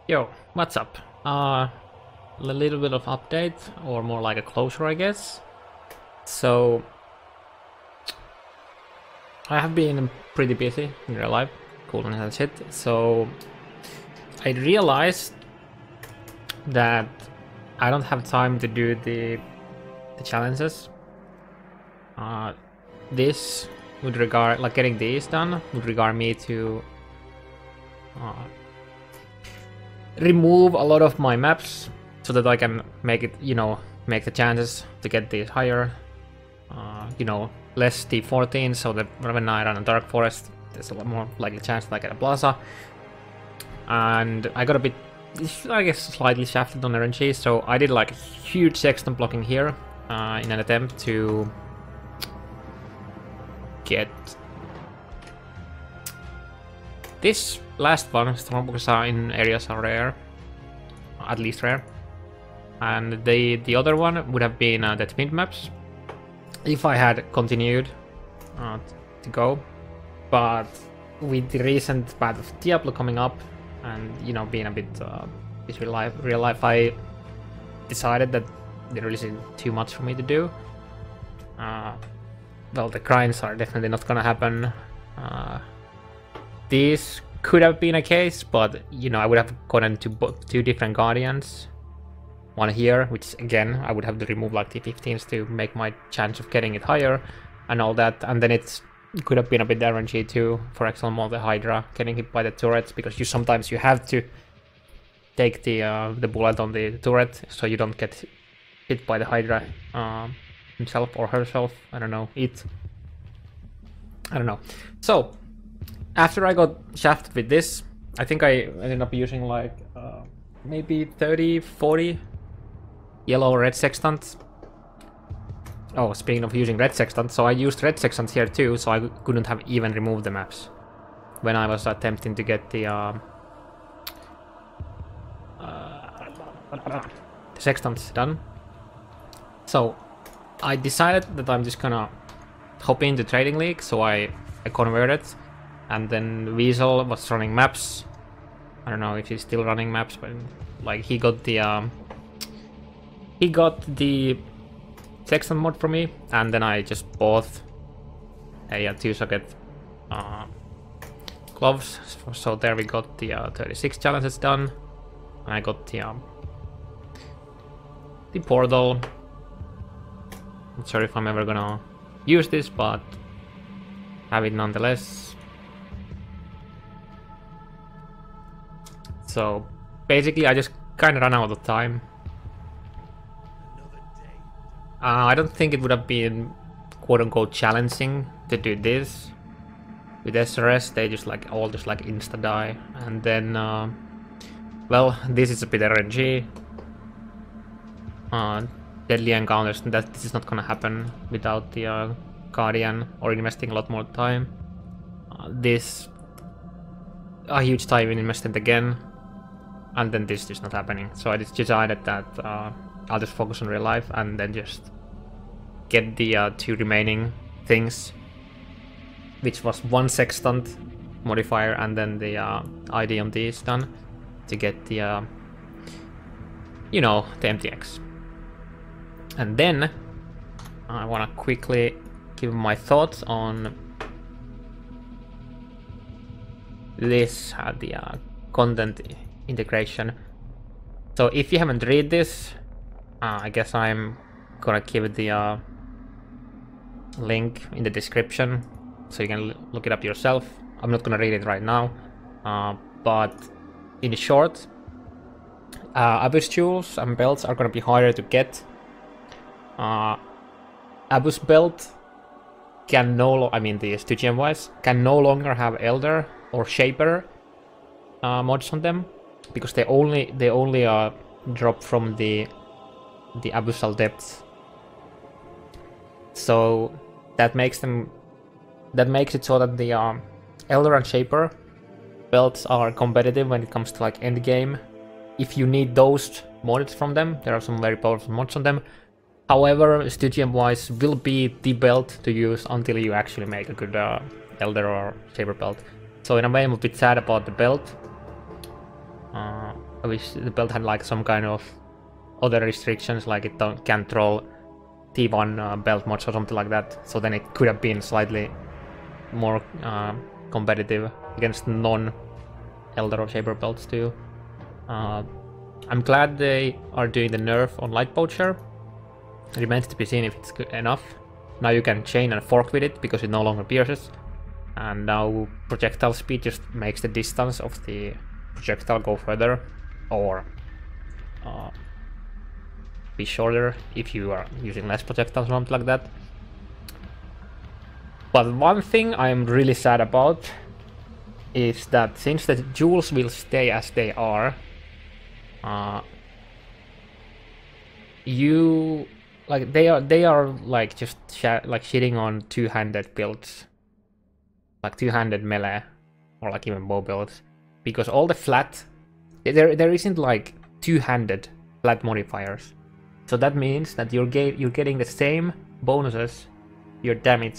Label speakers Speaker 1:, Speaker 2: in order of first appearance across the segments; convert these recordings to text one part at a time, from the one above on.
Speaker 1: Yo, what's up? A little bit of update, or more like a closure, I guess. So, I have been pretty busy in real life, cool and shit. So, I realized that I don't have time to do the challenges. This would regard, like getting these done, would regard me to remove a lot of my maps so that I can make it, make the chances to get these higher. Less T14, so that when I run a Dark Forest, there's a lot more likely chance that I get a Plaza. And I got a bit, I guess, slightly shafted on RNG, so I did like huge sexton blocking here in an attempt to get this last one. Stormbooks in areas are rare, at least rare, and the other one would have been the Twin maps if I had continued to go. But with the recent path of Diablo coming up and being a bit real life, I decided that there really isn't too much for me to do. Well, the grinds are definitely not gonna happen. This could have been a case, but I would have gotten two different Guardians. One here, which again I would have to remove like T15s to make my chance of getting it higher and all that, and then it could have been a bit RNG too. For example, the Hydra getting hit by the turrets, because sometimes you have to take the bullet on the turret so you don't get hit by the Hydra himself or herself. I don't know. So after I got shafted with this, I think I ended up using like maybe 30-40 yellow red sextants. Oh, speaking of using red sextants, so I used red sextants here too, so I couldn't have even removed the maps when I was attempting to get the sextants done. So I decided that I'm just gonna hop into Trading League, so I converted, and then Weasel was running maps. I don't know if he's still running maps, but like he got the Sexton mod for me, and then I just bought a 2-socket gloves. So there we got the 36 challenges done, and I got the portal. Not sure if I'm ever gonna use this, but have it nonetheless. So basically I just kind of ran out of time. I don't think it would have been quote-unquote challenging to do this. With SRS they just all insta die, and then well, this is a bit RNG. Deadly encounters, that this is not gonna happen without the Guardian or investing a lot more time. This a huge time invested again, and then this is not happening. So I just decided that I'll just focus on real life and then just get the 2 remaining things, which was 1 sextant modifier and then the ID on these done to get the the MTX. And then I want to quickly give my thoughts on this, the content integration. So if you haven't read this, I guess I'm gonna give the link in the description so you can look it up yourself. I'm not gonna read it right now, but in short, Abyss jewels and belts are gonna be harder to get. Abyss belt can the STGM wise can no longer have Elder or Shaper mods on them, because they only drop from the abyssal depths. So that makes it so that the Elder and Shaper belts are competitive when it comes to like end game. If you need those mods from them, there are some very powerful mods on them. However, STGM wise will be the belt to use until you actually make a good Elder or Shaper belt. So in a way I'm a bit sad about the belt. I wish the belt had like some kind of other restrictions, like it can't roll T1 belt mods or something like that. So then it could have been slightly more competitive against non-Elder or Shaper belts too. I'm glad they are doing the nerf on Light Poacher. It remains to be seen if it's good enough. Now you can chain and fork with it because it no longer pierces. And now projectile speed just makes the distance of the projectile go further or be shorter if you are using less projectiles or something like that. But one thing I'm really sad about is that since the jewels will stay as they are, they are like just like shitting on two-handed builds, like two-handed melee or like even bow builds, because all the flat there isn't like two-handed flat modifiers. So that means that you're getting the same bonuses, your damage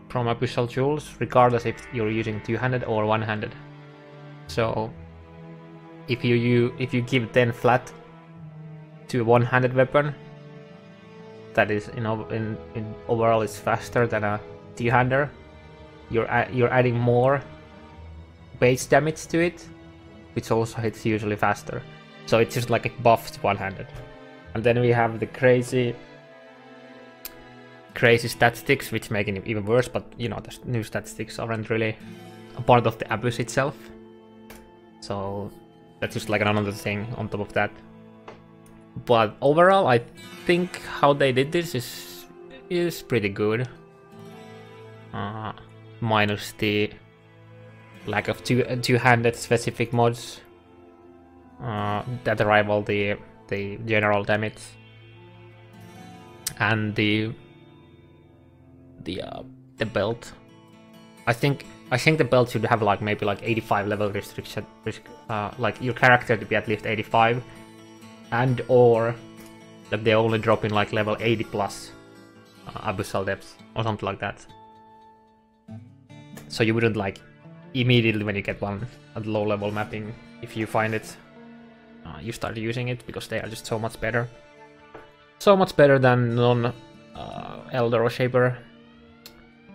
Speaker 1: from Abyssal Jewels, regardless if you're using two-handed or one-handed. So if you give 10 flat to a one-handed weapon, that is in overall is faster than a two-hander, you're adding more base damage to it, which also hits usually faster. So it's just like it buffs one-handed. And then we have the crazy statistics, which make it even worse, but you know, the new statistics aren't really a part of the Abyss itself. So that's just like another thing on top of that. But overall, I think how they did this is pretty good. Minus the lack of two-handed specific mods that rival the general damage and the belt. I think the belt should have like maybe like 85 level restriction, like your character to be at least 85, and or that they only drop in like level 80 plus abyssal depths or something like that. So you wouldn't like immediately when you get one at low level mapping, if you find it, you start using it, because they are just so much better. So much better than non-Elder or Shaper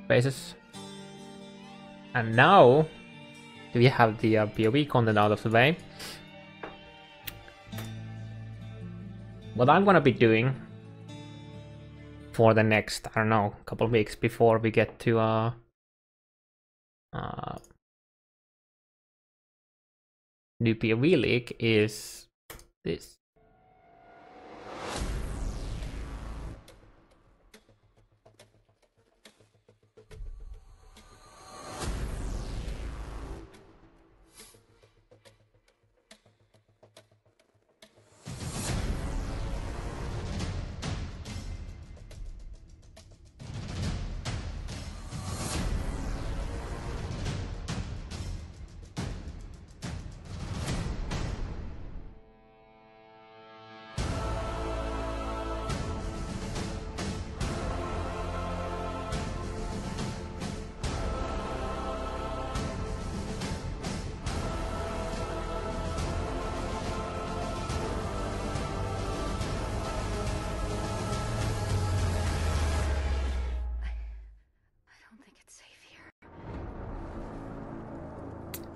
Speaker 1: bases. And now we have the PoE content out of the way. What I'm gonna be doing for the next, I don't know, couple of weeks before we get to new PoE league is this.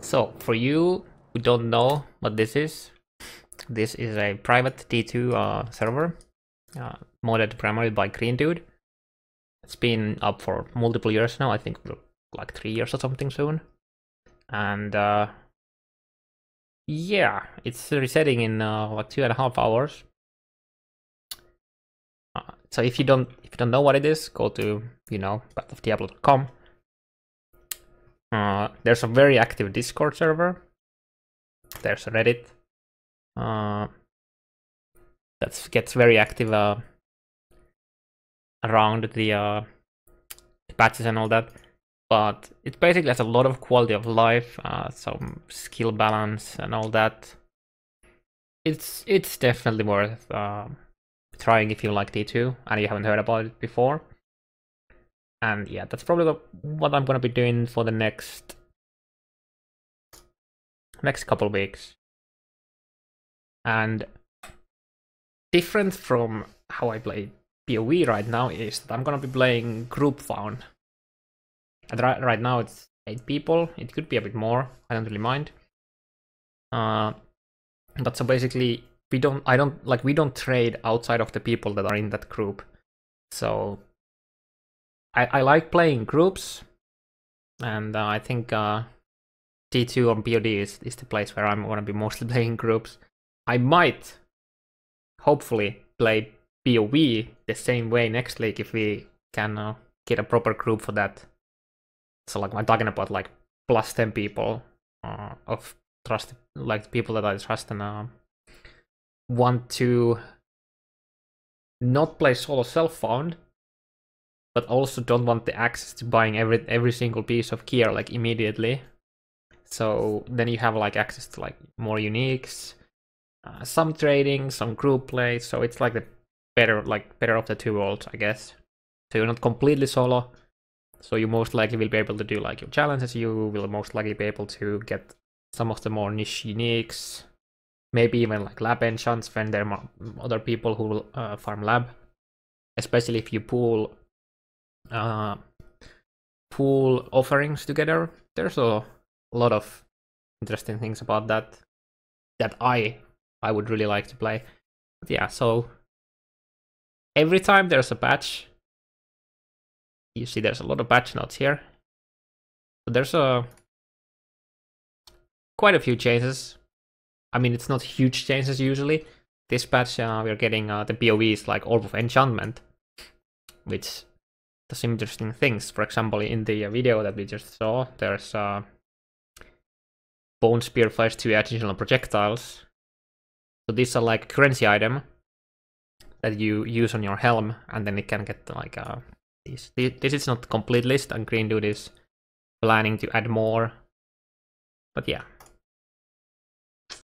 Speaker 1: So, for you who don't know what this is a private D2 server, modded primarily by Green Dude. It's been up for multiple years now, I think like 3 years or something soon. And yeah, it's resetting in like 2.5 hours. So if you don't know what it is, go to, you know, battleofdiablo.com. There's a very active Discord server. There's a Reddit. That gets very active around the patches and all that. But it basically has a lot of quality of life, some skill balance and all that. It's definitely worth trying if you like D2 and you haven't heard about it before. And yeah, that's probably what I'm gonna be doing for the next couple weeks. And different from how I play PoE right now is that I'm gonna be playing group found. And right now it's 8 people. It could be a bit more. I don't really mind. But so basically, we don't trade outside of the people that are in that group. So I like playing groups, and I think T2 on PoD is the place where I'm gonna be mostly playing groups. I might, hopefully, play PoE the same way next league if we can get a proper group for that. So like I'm talking about like plus 10 people of trust, like people that I trust and want to not play solo self-found, but also don't want the access to buying every single piece of gear like immediately. So then you have like access to like more uniques, some trading, some group play. So it's like the better of the two worlds, I guess. So you're not completely solo. So you most likely will be able to do like your challenges. You will most likely be able to get some of the more niche uniques. Maybe even like lab enchants when there are other people who will farm lab. Especially if you pool offerings together. There's a lot of interesting things about that I would really like to play. But yeah, so every time there's a patch, you see there's a lot of patch notes here. So there's quite a few changes. I mean, it's not huge changes usually. This patch we're getting the PoEs like Orb of Enchantment, which does some interesting things. For example, in the video that we just saw, there's Bone Spear fires 2 additional projectiles. So these are like a currency item that you use on your helm, and then it can get like these. This is not the complete list, and Green Dude is planning to add more. But yeah,